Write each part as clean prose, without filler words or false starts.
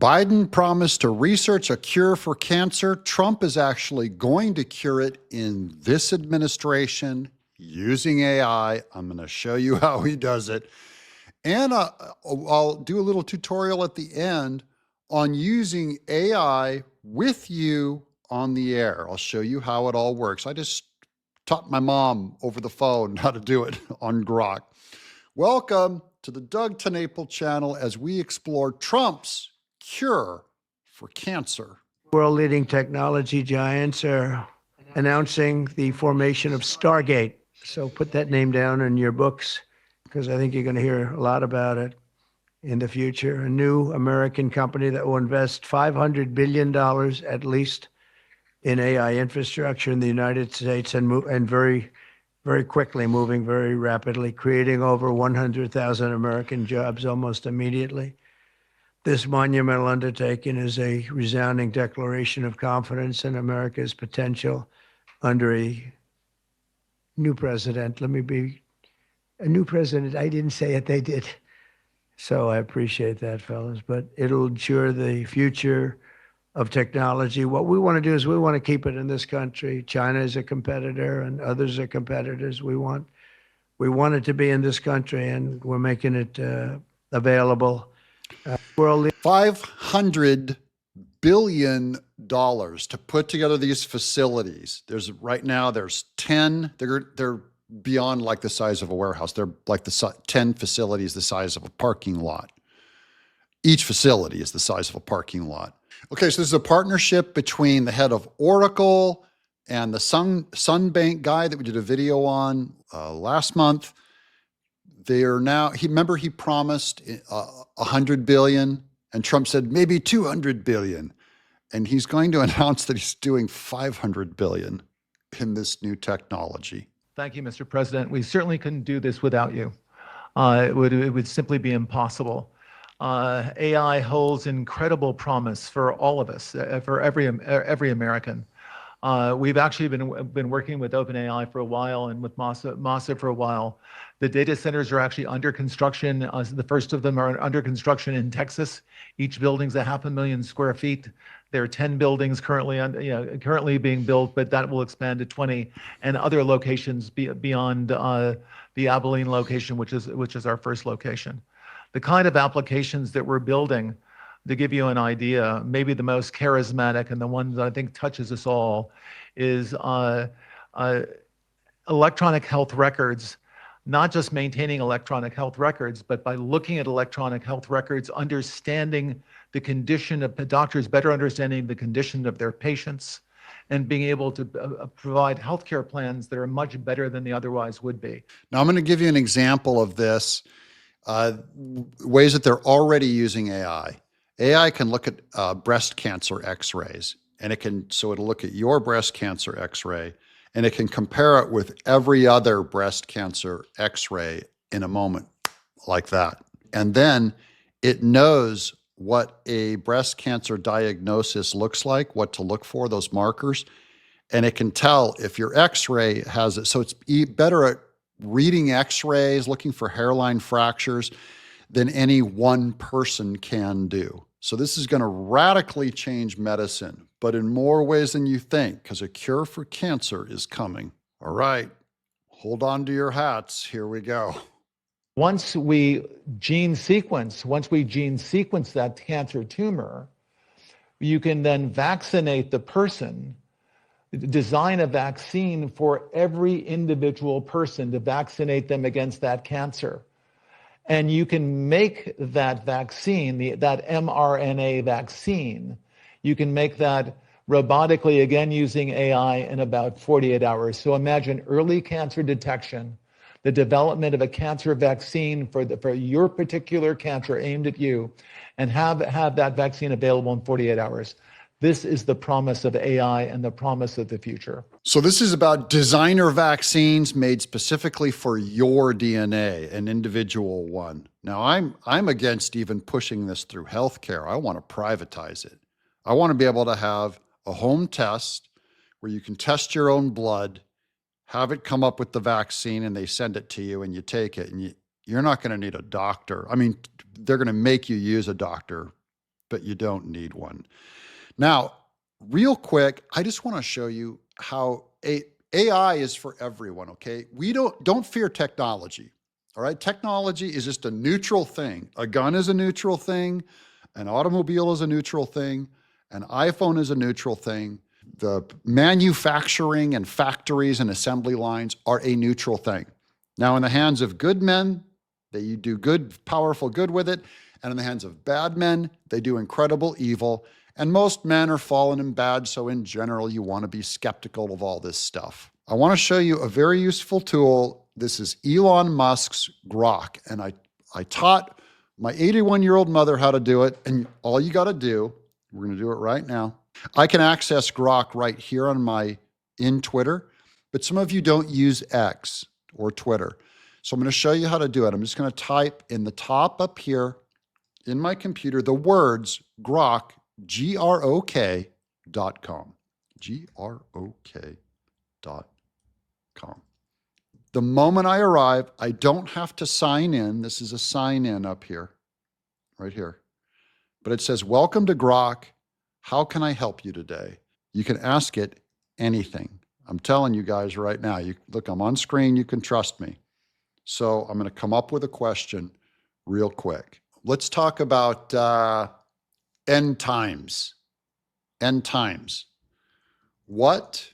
Biden promised to research a cure for cancer. Trump is actually going to cure it in this administration using AI. I'm going to show you how he does it. And I'll do a little tutorial at the end on using AI with you on the air. I'll show you how it all works. I just taught my mom over the phone how to do it on Grok. Welcome to the Doug TenNapel channel as we explore Trump's cure for cancer. World-leading technology giants are announcing the formation of Stargate. So put that name down in your books, because I think you're going to hear a lot about it in the future. A new American company that will invest $500 billion at least in AI infrastructure in the United States and very, very quickly, moving very rapidly, creating over 100,000 American jobs almost immediately. This monumental undertaking is a resounding declaration of confidence in America's potential under a new president. Let me be a new president. I didn't say it, they did. So I appreciate that, fellas. But it'll ensure the future of technology. What we want to do is we want to keep it in this country. China is a competitor and others are competitors. We want it to be in this country, and we're making it available. $500 billion to put together these facilities. Right now there's 10. They're beyond like the size of a warehouse. They're like 10 facilities the size of a parking lot. Each facility is the size of a parking lot. Okay, so this is a partnership between the head of Oracle and the Sunbank guy that we did a video on last month. They are now, he promised 100 billion, and Trump said maybe 200 billion. And he's going to announce that he's doing 500 billion in this new technology. Thank you, Mr. President. We certainly couldn't do this without you. It would simply be impossible. AI holds incredible promise for all of us, for every American. We've actually been working with OpenAI for a while and with Masa for a while. The data centers are actually under construction. The first of them are under construction in Texas. Each building's 500,000 square feet. There are 10 buildings currently being built, but that will expand to 20, and other locations beyond the Abilene location, which is our first location. The kind of applications that we're building, to give you an idea, maybe the most charismatic and the one that I think touches us all is electronic health records. Not just maintaining electronic health records, but by looking at electronic health records, understanding the condition of the doctors, better understanding the condition of their patients, and being able to provide healthcare plans that are much better than they otherwise would be. Now, I'm going to give you an example of this, ways that they're already using AI. AI can look at breast cancer x-rays, and it'll look at your breast cancer x-ray, and it can compare it with every other breast cancer x-ray in a moment like that. And then it knows what a breast cancer diagnosis looks like, what to look for, those markers, and it can tell if your x-ray has it. So it's better at reading x-rays, looking for hairline fractures than any one person can do. So this is going to radically change medicine, but in more ways than you think, because a cure for cancer is coming. All right, hold on to your hats. Here we go. Once we gene sequence that cancer tumor, you can then vaccinate the person, design a vaccine for every individual person to vaccinate them against that cancer. And you can make that vaccine, that mRNA vaccine, you can make that robotically, again, using AI in about 48 hours. So imagine early cancer detection, the development of a cancer vaccine for your particular cancer aimed at you, and have that vaccine available in 48 hours. This is the promise of AI and the promise of the future. So this is about designer vaccines made specifically for your DNA, an individual one. Now, I'm against even pushing this through healthcare. I want to privatize it. I want to be able to have a home test where you can test your own blood, have it come up with the vaccine, and they send it to you and you take it, and you're not going to need a doctor. I mean, they're going to make you use a doctor but you don't need one. Now, real quick, I just want to show you how AI is for everyone, okay? We don't fear technology. All right? Technology is just a neutral thing. A gun is a neutral thing, an automobile is a neutral thing, an iPhone is a neutral thing. The manufacturing and factories and assembly lines are a neutral thing. Now, in the hands of good men, they do good, powerful good with it. And in the hands of bad men, they do incredible evil. And most men are fallen and bad. So in general, you want to be skeptical of all this stuff. I want to show you a very useful tool. This is Elon Musk's Grok. And I taught my 81-year-old mother how to do it. And all you got to do, we're going to do it right now. I can access Grok right here in Twitter, but some of you don't use X or Twitter. So I'm going to show you how to do it. I'm just going to type in the top up here in my computer the words Grok, Grok.com. Grok.com. The moment I arrive, I don't have to sign in. This is a sign in up here, right here. But it says, welcome to Grok. How can I help you today? You can ask it anything. I'm telling you guys right now, look, I'm on screen, you can trust me. So I'm going to come up with a question real quick. Let's talk about end times. End times. What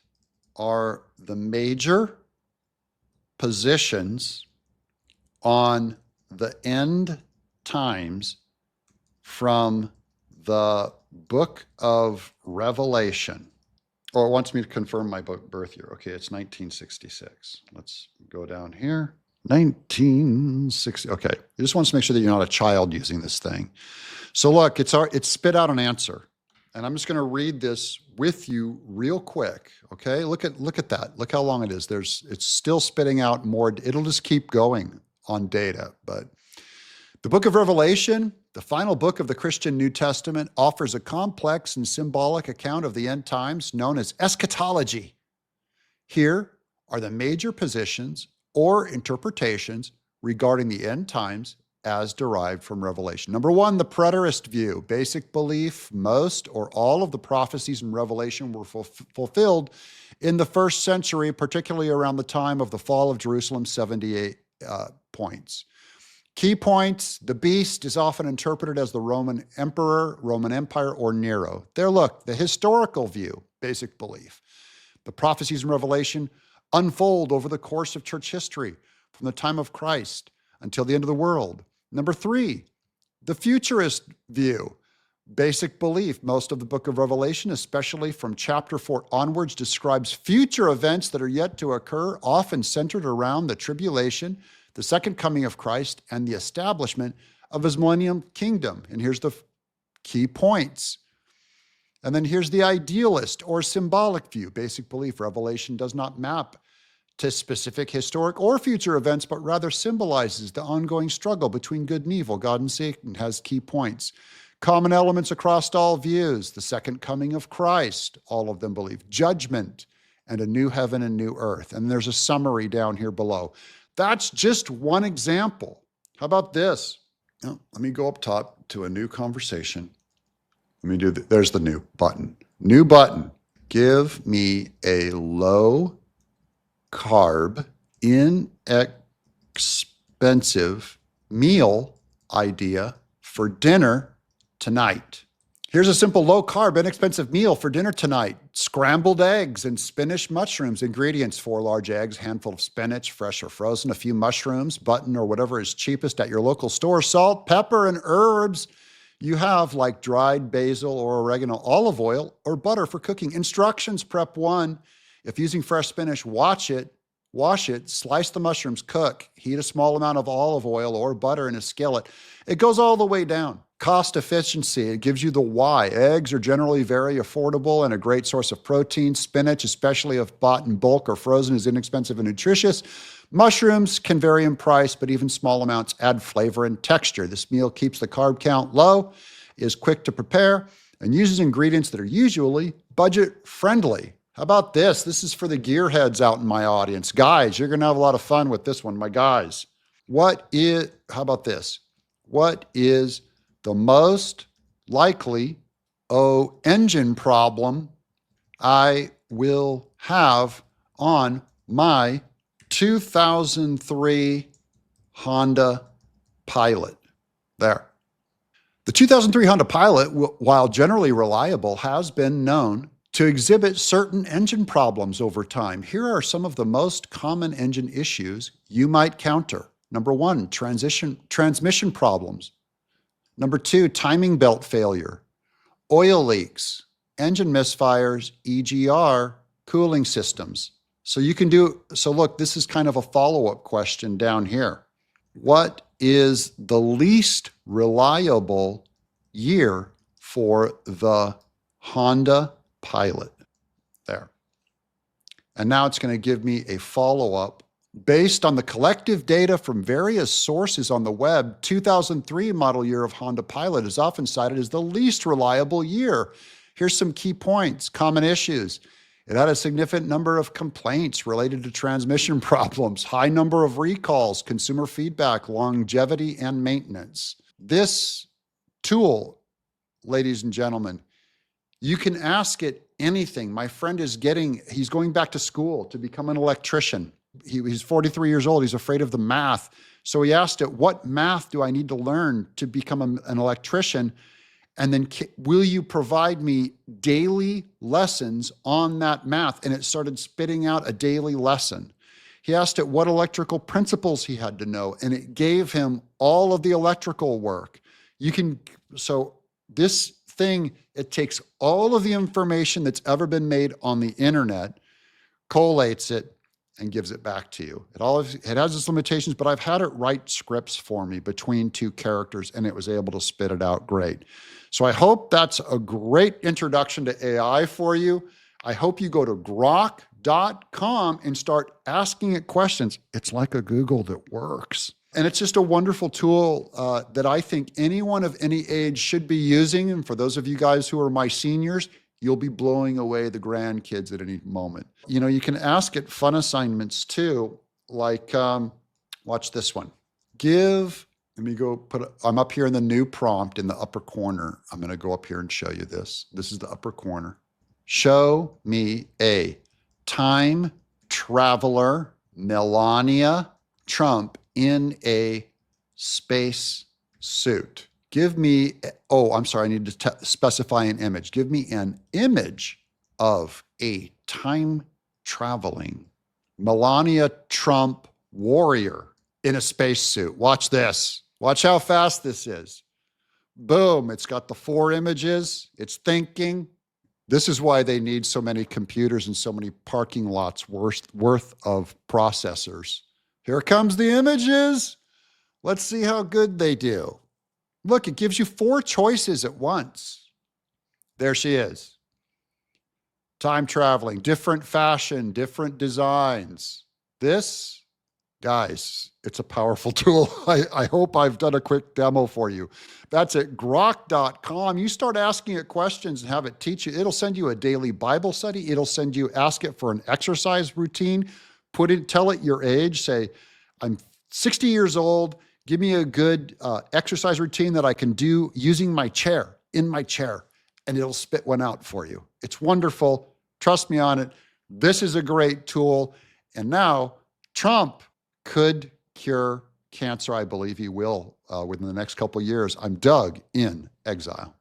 are the major positions on the end times from the book of Revelation? Or it wants me to confirm my birth year. Okay, it's 1966. Let's go down here. 1960. Okay, it just wants to make sure that you're not a child using this thing. So look, it's spit out an answer. And I'm just going to read this with you real quick. Okay, look at that. Look how long it is. It's still spitting out more. It'll just keep going on data. But the book of Revelation, the final book of the Christian New Testament, offers a complex and symbolic account of the end times known as eschatology. Here are the major positions or interpretations regarding the end times as derived from Revelation. Number one, the preterist view. Basic belief, most or all of the prophecies in Revelation were fulfilled in the first century, particularly around the time of the fall of Jerusalem, 78 points. Key points, the beast is often interpreted as the Roman emperor, Roman Empire, or Nero. There, look, the historical view, basic belief. The prophecies in Revelation unfold over the course of church history from the time of Christ until the end of the world. Number three, the futurist view, basic belief. Most of the book of Revelation, especially from chapter 4 onwards, describes future events that are yet to occur, often centered around the tribulation, the second coming of Christ, and the establishment of his millennium kingdom. And here's the key points. And then here's the idealist or symbolic view, basic belief. Revelation does not map to specific historic or future events, but rather symbolizes the ongoing struggle between good and evil. God and Satan has key points. Common elements across all views, the second coming of Christ, all of them believe, judgment, and a new heaven and new earth. And there's a summary down here below. That's just one example. How about this? Oh, let me go up top to a new conversation. Let me do there's the new button. New button. Give me a low carb, inexpensive meal idea for dinner tonight. Here's a simple low carb, inexpensive meal for dinner tonight. Scrambled eggs and spinach mushrooms. Ingredients: 4 large eggs, handful of spinach, fresh or frozen, a few mushrooms, button or whatever is cheapest at your local store, salt, pepper, and herbs you have, like dried basil or oregano, olive oil, or butter for cooking. Instructions: prep 1. If using fresh spinach, wash it, slice the mushrooms, cook, heat a small amount of olive oil or butter in a skillet. It goes all the way down. Cost efficiency, it gives you the why. Eggs are generally very affordable and a great source of protein. Spinach, especially if bought in bulk or frozen, is inexpensive and nutritious. Mushrooms can vary in price, but even small amounts add flavor and texture. This meal keeps the carb count low, is quick to prepare, and uses ingredients that are usually budget friendly. How about this? This is for the gearheads out in my audience. Guys, you're going to have a lot of fun with this one, my guys. How about this? What is the most likely, engine problem I will have on my 2003 Honda Pilot. There. The 2003 Honda Pilot, while generally reliable, has been known to exhibit certain engine problems over time. Here are some of the most common engine issues you might counter. Number one, transmission problems. Number two, timing belt failure, oil leaks, engine misfires, EGR, cooling systems. So look, this is kind of a follow-up question down here. What is the least reliable year for the Honda Pilot? There. And now it's going to give me a follow-up. Based on the collective data from various sources on the web, 2003 model year of Honda Pilot is often cited as the least reliable year. Here's some key points, common issues. It had a significant number of complaints related to transmission problems, high number of recalls, consumer feedback, longevity, and maintenance. This tool, ladies and gentlemen, you can ask it anything. My friend he's going back to school to become an electrician. He's 43 years old. He's afraid of the math. So he asked it, what math do I need to learn to become an electrician? And then will you provide me daily lessons on that math? And it started spitting out a daily lesson. He asked it what electrical principles he had to know, and it gave him all of the electrical work. So this thing, it takes all of the information that's ever been made on the internet, collates it, and gives it back to you. It has its limitations, but I've had it write scripts for me between two characters, and it was able to spit it out great. So I hope that's a great introduction to AI for you. I hope you go to grok.com and start asking it questions. It's like a Google that works. And it's just a wonderful tool that I think anyone of any age should be using. And for those of you guys who are my seniors, you'll be blowing away the grandkids at any moment. You can ask it fun assignments too, like, watch this one. I'm up here in the new prompt in the upper corner. I'm going to go up here and show you this. This is the upper corner. Show me a time traveler, Melania Trump, in a space suit. Give me, I need to specify an image. Give me an image of a time traveling Melania Trump warrior in a spacesuit. Watch this. Watch how fast this is. Boom, it's got the 4 images. It's thinking. This is why they need so many computers and so many parking lots worth of processors. Here comes the images. Let's see how good they do. Look, it gives you 4 choices at once. There she is. Time traveling, different fashion, different designs. This, guys, it's a powerful tool. I hope I've done a quick demo for you. That's at grok.com. You start asking it questions and have it teach you. It'll send you a daily Bible study. Ask it for an exercise routine. Tell it your age. Say, I'm 60 years old. Give me a good exercise routine that I can do using my chair, in my chair, and it'll spit one out for you. It's wonderful. Trust me on it. This is a great tool. And now Trump could cure cancer. I believe he will within the next couple of years. I'm Doug in exile.